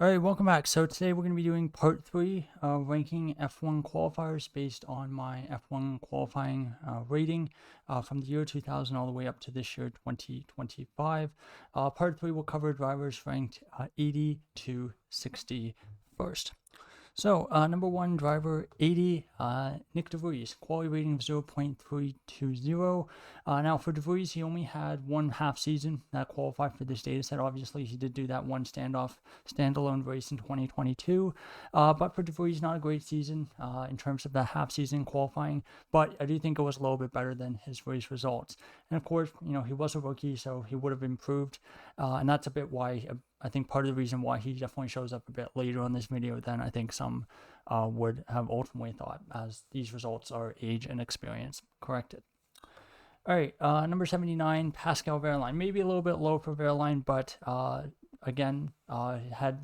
All right, welcome back. So today we're going to be doing part 3, ranking F1 qualifiers based on my F1 qualifying rating from the year 2000 all the way up to this year 2025. Part 3 will cover drivers ranked 80 to 61st. So, number 1 driver, 80, Nick DeVries, quality rating of 0.320. Now, for DeVries, he only had one half season that qualified for this data set. Obviously, he did do that one standalone race in 2022. But for DeVries, not a great season in terms of the half season qualifying. But I do think it was a little bit better than his race results. And of course, he was a rookie, so he would have improved. And that's a bit why I think part of the reason why he definitely shows up a bit later on this video than I think some would have ultimately thought, as these results are age and experience corrected. All right, number 79, Pascal Wehrlein. Maybe a little bit low for Wehrlein, but again, had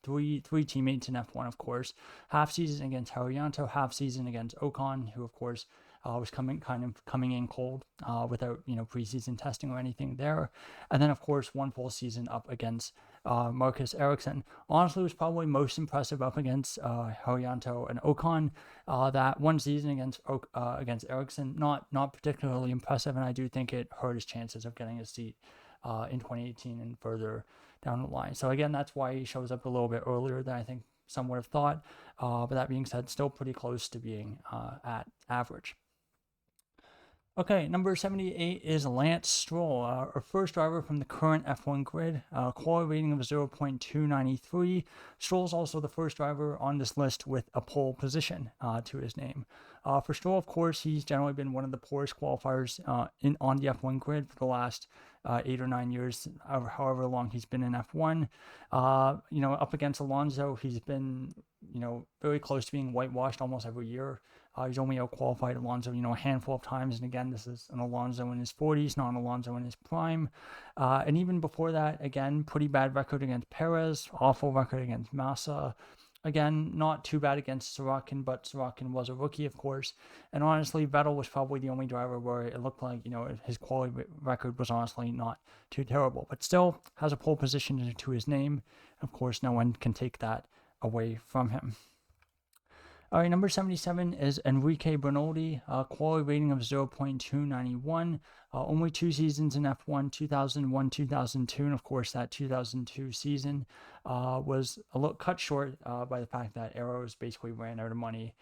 three teammates in F1, of course. Half season against Haryanto, half season against Ocon, who of course was coming in cold without preseason testing or anything there, and then of course one full season up against Marcus Ericsson. Honestly, was probably most impressive up against Haryanto and Ocon. That one season against Ericsson, not particularly impressive, and I do think it hurt his chances of getting a seat in 2018 and further down the line. So again, that's why he shows up a little bit earlier than I think some would have thought. But that being said, still pretty close to being at average. Okay, number 78 is Lance Stroll, our first driver from the current F1 grid, quality rating of 0.293. Stroll is also the first driver on this list with a pole position to his name. For Stroll, of course, he's generally been one of the poorest qualifiers on the F1 grid for the last 8 or 9 years, however long he's been in F1. Up against Alonso, he's been very close to being whitewashed almost every year. He's only out-qualified Alonso, a handful of times. And again, this is an Alonso in his 40s, not an Alonso in his prime. And even before that, again, pretty bad record against Perez, awful record against Massa. Again, not too bad against Sorokin, but Sorokin was a rookie, of course. And honestly, Vettel was probably the only driver where it looked like, his quality record was honestly not too terrible. But still has a pole position to his name. Of course, no one can take that away from him. All right, number 77 is Enrique Bernoldi, quality rating of 0.291. Only 2 seasons in F1, 2001, 2002, and of course that 2002 season was a little cut short by the fact that Arrows basically ran out of money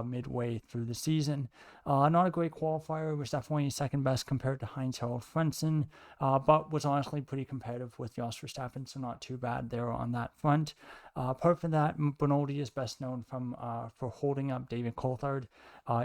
midway through the season. Not a great qualifier, was definitely second best compared to Heinz-Harald Frentzen, but was honestly pretty competitive with Jos Verstappen, so not too bad there on that front. Apart from that, Bernoldi is best known for holding up David Coulthard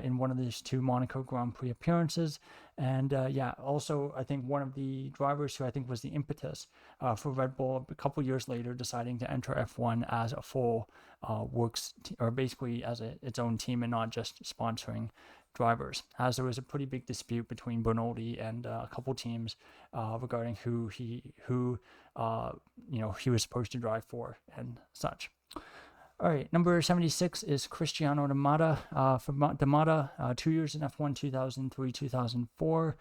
in one of his 2 Monaco Grand Prix appearances. And also I think one of the drivers who I think was the impetus for Red Bull a couple years later deciding to enter F1 as a full or basically as its own team and not just sponsoring drivers, as there was a pretty big dispute between Bernoldi and a couple teams regarding who he was supposed to drive for and such. All right, number 76 is Cristiano Damada for Damada, 2 years in F1, 2003, 2004,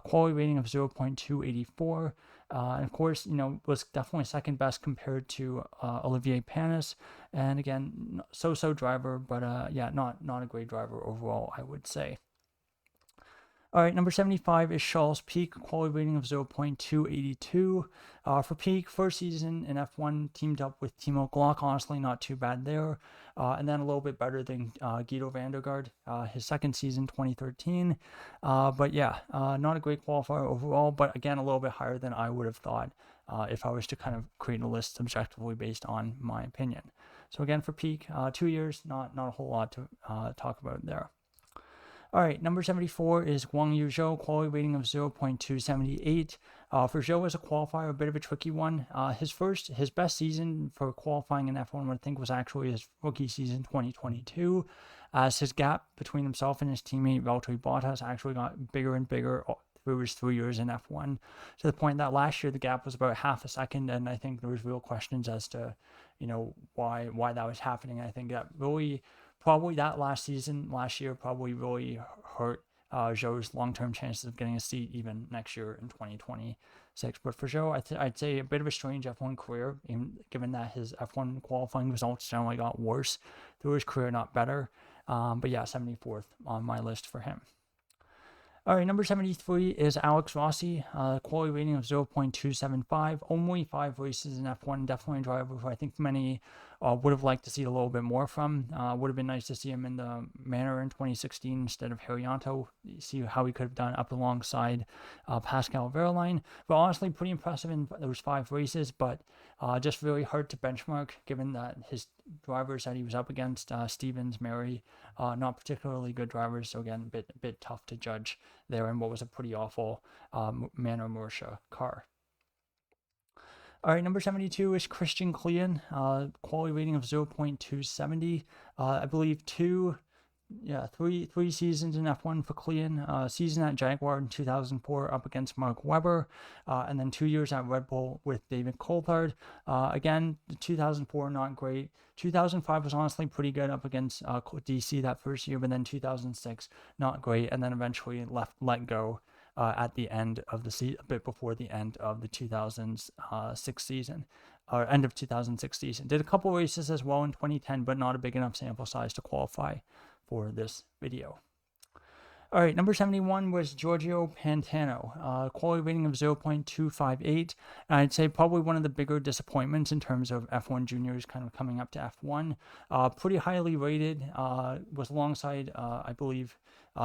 quality rating of 0.284. And of course, was definitely second best compared to Olivier Panis. And again, so-so driver, but not a great driver overall, I would say. All right, number 75 is Charles Pic, quality rating of 0.282. For Pic, first season in F1, teamed up with Timo Glock, honestly not too bad there. And then a little bit better than Guido van der Garde, his second season, 2013. But not a great qualifier overall, but again, a little bit higher than I would have thought if I was to kind of create a list subjectively based on my opinion. So again, for Pic, 2 years, not a whole lot to talk about there. All right, number 74 is Guang Yu Zhou, quality rating of 0.278. For Zhou as a qualifier, a bit of a tricky one. His best season for qualifying in F1, I think, was actually his rookie season 2022, as his gap between himself and his teammate Valtteri Bottas actually got bigger and bigger through his 3 years in F1, to the point that last year the gap was about half a second, and I think there was real questions as to, why that was happening. I think that really probably that last year probably really hurt Zhou's long-term chances of getting a seat even next year in 2020. But for Zhou, I'd say a bit of a strange F1 career, given that his F1 qualifying results generally got worse through his career, not better. But yeah, 74th on my list for him. All right, number 73 is Alex Rossi, quality rating of 0.275. Only 5 races in F1. Definitely a driver who I think many would have liked to see a little bit more from. Would have been nice to see him in the Manor in 2016 instead of Haryanto. See how he could have done up alongside Pascal Wehrlein. But honestly, pretty impressive in those 5 races, but just really hard to benchmark given that his drivers that he was up against, Stevens, Mary, not particularly good drivers. So again, a bit tough to judge there in what was a pretty awful Manor Mercia car. All right, number 72 is Christian Klein, quality rating of 0.270. I believe three seasons in F1 for Klein. Season at Jaguar in 2004 up against Mark Webber, and then 2 years at Red Bull with David Coulthard. Again, 2004 not great. 2005 was honestly pretty good up against DC that first year, but then 2006 not great, and then eventually let go at the end of the season, a bit before the end of the 2006 season. Or end of 2006 season. Did a couple races as well in 2010, but not a big enough sample size to qualify for this video. All right, number 71 was Giorgio Pantano, quality rating of 0.258. And I'd say probably one of the bigger disappointments in terms of F1 juniors kind of coming up to F1. Pretty highly rated, was alongside, I believe,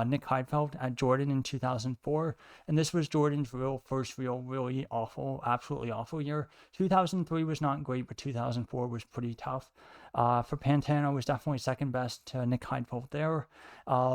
Nick Heidfeld at Jordan in 2004. And this was Jordan's first really awful, absolutely awful year. 2003 was not great, but 2004 was pretty tough. For Pantano, was definitely second best to Nick Heidfeld there.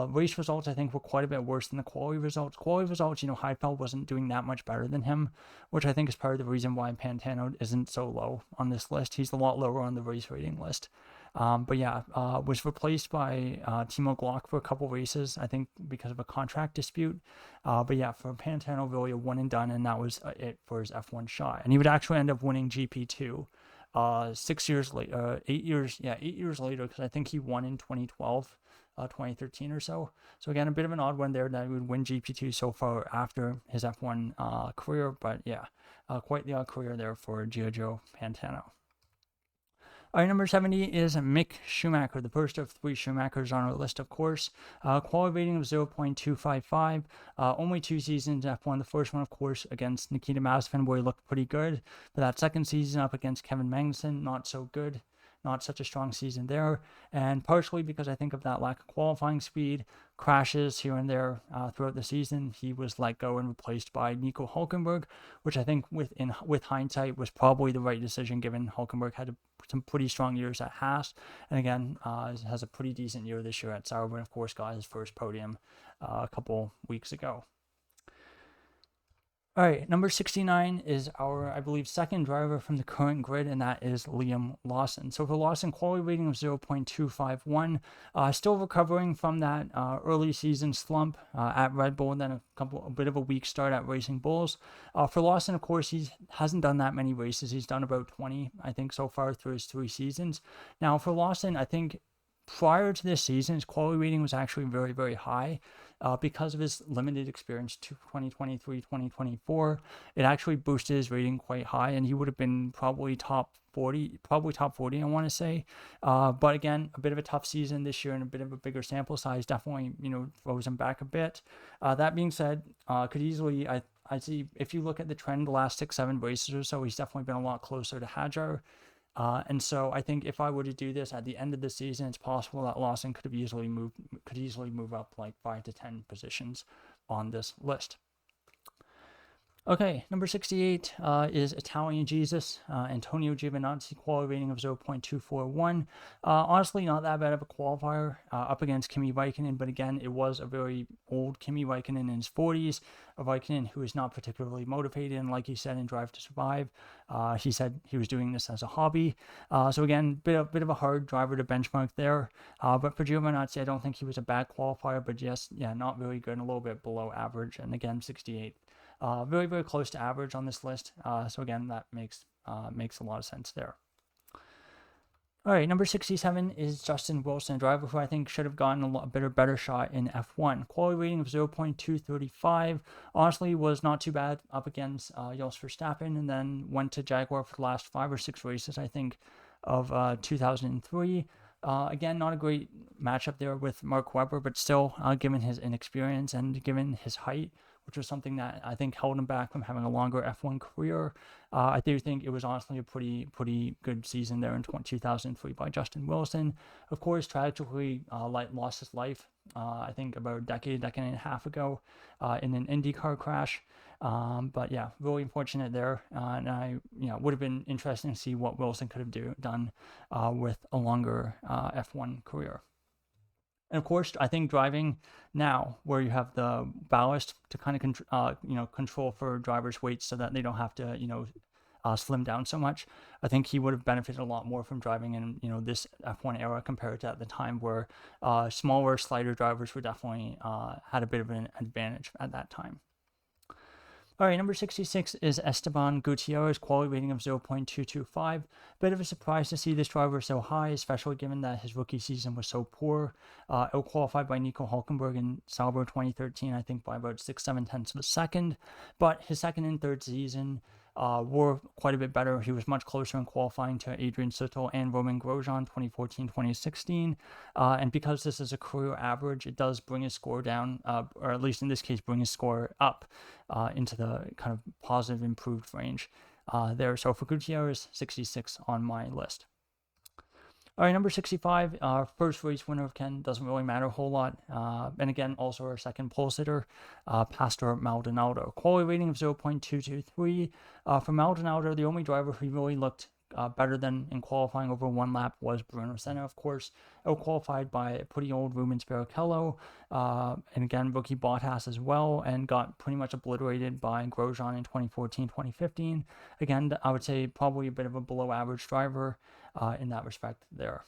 Race results, I think, were quite a bit worse than the quality results. Quality results, Heidfeld wasn't doing that much better than him, which I think is part of the reason why Pantano isn't so low on this list. He's a lot lower on the race rating list. But yeah, was replaced by Timo Glock for a couple races, I think because of a contract dispute. But yeah, for Pantano, really a one and done, and that was it for his F1 shot. And he would actually end up winning GP2 8 years later, 8 years later, because I think he won in 2012, 2013 or so. So again, a bit of an odd one there that he would win GP2 so far after his F1 career, but yeah, quite the odd career there for Giorgio Pantano. All right, number 70 is Mick Schumacher, the first of 3 Schumachers on our list, of course. Quality rating of 0.255. Only 2 seasons F1. The first one, of course, against Nikita Mazepin, where he looked pretty good. But that second season up against Kevin Magnussen, not so good. Not such a strong season there. And partially because I think of that lack of qualifying speed, crashes here and there throughout the season, he was let go and replaced by Nico Hülkenberg, which I think with hindsight was probably the right decision, given Hülkenberg had some pretty strong years at Haas, and again has a pretty decent year this year at Sauber, and of course got his first podium a couple weeks ago. All right, number 69 is our, I believe, second driver from the current grid, and that is Liam Lawson. So for Lawson, quality rating of 0.251, still recovering from that early season slump at Red Bull, and then a bit of a weak start at Racing Bulls. For Lawson, of course, he hasn't done that many races. He's done about 20, I think, so far through his 3 seasons. Now, for Lawson, I think prior to this season, his quality rating was actually very, very high. Because of his limited experience to 2023, 2024, it actually boosted his rating quite high, and he would have been probably top 40, I want to say. But again, a bit of a tough season this year and a bit of a bigger sample size definitely, throws him back a bit. That being said, could easily, I see, if you look at the trend the last 6-7 races or so, he's definitely been a lot closer to Hadjar. And so I think if I were to do this at the end of the season, it's possible that Lawson could easily move up like 5 to 10 positions on this list. Okay, number 68 is Italian Jesus, Antonio Giovinazzi, quality rating of 0.241. Honestly, not that bad of a qualifier up against Kimi Räikkönen, but again, it was a very old Kimi Räikkönen in his 40s, a Räikkönen who is not particularly motivated, and like he said in Drive to Survive, he said he was doing this as a hobby. So again, bit of a hard driver to benchmark there. But for Giovinazzi, I don't think he was a bad qualifier, but just, not very good and a little bit below average, and again, 68. Very, very close to average on this list. So again, that makes a lot of sense there. All right, number 67 is Justin Wilson, a driver who I think should have gotten a better shot in F1. Quality rating of 0.235. Honestly, was not too bad up against Jos Verstappen, and then went to Jaguar for the last 5 or 6 races, I think, of 2003. Again, not a great matchup there with Mark Webber, but still, given his inexperience and given his height, which was something that I think held him back from having a longer F1 career. I do think it was honestly a pretty good season there in 2003 by Justin Wilson. Of course, tragically lost his life, I think about a decade and a half ago in an IndyCar crash. But yeah, really unfortunate there. And I, would have been interesting to see what Wilson could have done with a longer F1 career. And of course, I think driving now, where you have the ballast to kind of control for drivers' weights, so that they don't have to slim down so much. I think he would have benefited a lot more from driving in this F1 era compared to at the time where smaller, slighter drivers were definitely had a bit of an advantage at that time. All right, number 66 is Esteban Gutierrez, quality rating of 0.225. Bit of a surprise to see this driver so high, especially given that his rookie season was so poor. Out-qualified by Nico Hulkenberg in Sauber 2013, I think by about 6-7 tenths of a second. But his second and third season were quite a bit better. He was much closer in qualifying to Adrian Sutil and Roman Grosjean 2014-2016. And because this is a career average, it does bring his score down, or at least in this case, bring his score up into the kind of positive improved range there. So for Gutierrez, 66 on my list. All right, number 65, our first race winner of Ken, doesn't really matter a whole lot. And again, also our second pole sitter, Pastor Maldonado. Quality rating of 0.223. For Maldonado, the only driver who really looked better than in qualifying over one lap was Bruno Senna, of course, out-qualified by a pretty old Rubens Barrichello, and again, rookie Bottas as well, and got pretty much obliterated by Grosjean in 2014-2015. Again, I would say probably a bit of a below-average driver in that respect there.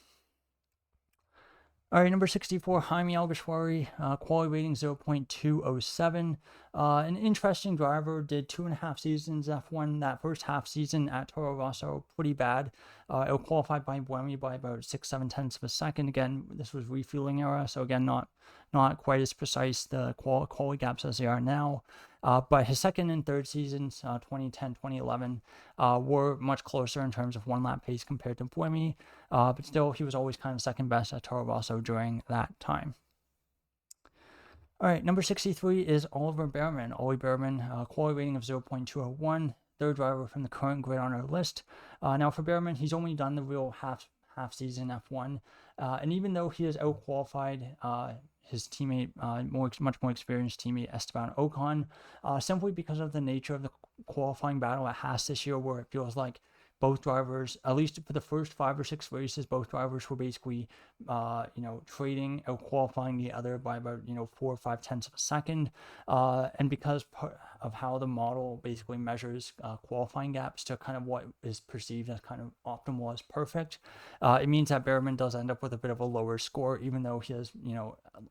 All right, number 64, Jaime Alguersuari, quality rating 0.207. An interesting driver, did 2.5 seasons F1. That first half season at Toro Rosso, pretty bad. It qualified by Buemi by about 6-7 tenths of a second. Again, this was refueling era, so again, not quite as precise the quality gaps as they are now. But his second and third seasons, 2010, 2011, were much closer in terms of one lap pace compared to Buemi. But still, he was always kind of second best at Toro Rosso during that time. All right, number 63 is Oliver Behrman. Ollie Behrman, quality rating of 0.201, third driver from the current grid on our list. Now for Behrman, he's only done the real half season F1, and even though he is out-qualified his teammate, much more experienced teammate Esteban Ocon, simply because of the nature of the qualifying battle at Haas this year, where it feels like both drivers, at least for the first 5 or 6 races, both drivers were basically, trading, out qualifying the other by about, 4 or 5 tenths of a second. And because of how the model basically measures qualifying gaps to kind of what is perceived as kind of optimal as perfect, it means that Behrman does end up with a bit of a lower score, even though he has,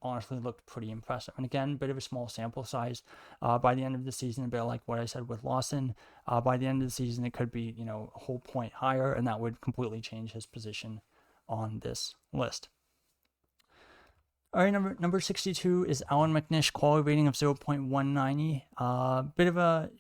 honestly looked pretty impressive. And again, a bit of a small sample size. By the end of the season, a bit like what I said with Lawson, by the end of the season, it could be, a whole point higher, and that would completely change his position on this list. All right, number 62 is Alan McNish, quality rating of 0.190. Bit of a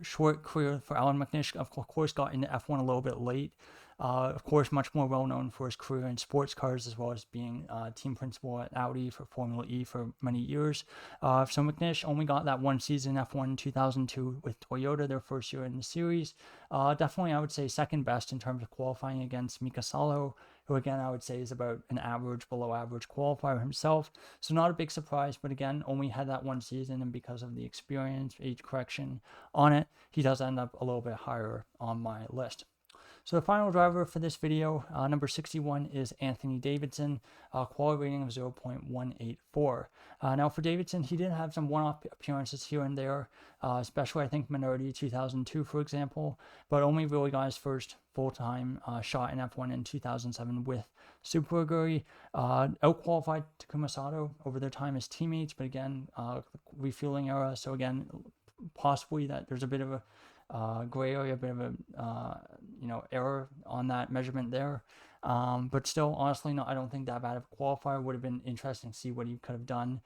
short career for Alan McNish. Of course, got into F1 a little bit late. Of course, much more well-known for his career in sports cars, as well as being team principal at Audi for Formula E for many years. So McNish only got that one season F1 in 2002 with Toyota, their first year in the series. Definitely, I would say second best in terms of qualifying against Mika Salo, who again I would say is about an average, below average qualifier himself. So not a big surprise, but again, only had that one season, and because of the experience, age correction on it, he does end up a little bit higher on my list. So the final driver for this video, number 61, is Anthony Davidson, quality rating of 0.184. Now for Davidson, he did have some one-off appearances here and there, especially I think Minardi 2002, for example, but only really got his first full-time shot in F1 in 2007 with Super Aguri. Out-qualified Takuma Sato over their time as teammates, but again, refueling era, so again, possibly that there's a bit of a gray area, a bit of a error on that measurement there. But still, honestly, no, I don't think that bad of a qualifier. Would have been interesting to see what he could have done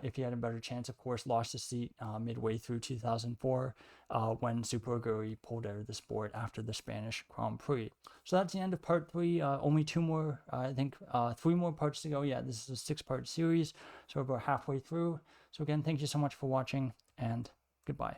if he had a better chance. Of course, lost his seat midway through 2004 when Super Aguri pulled out of the sport after the Spanish Grand Prix. So that's the end of part 3. Only 2 more, I think 3 more parts to go. Yeah, this is a 6-part series, so we're about halfway through. So again, thank you so much for watching, and goodbye.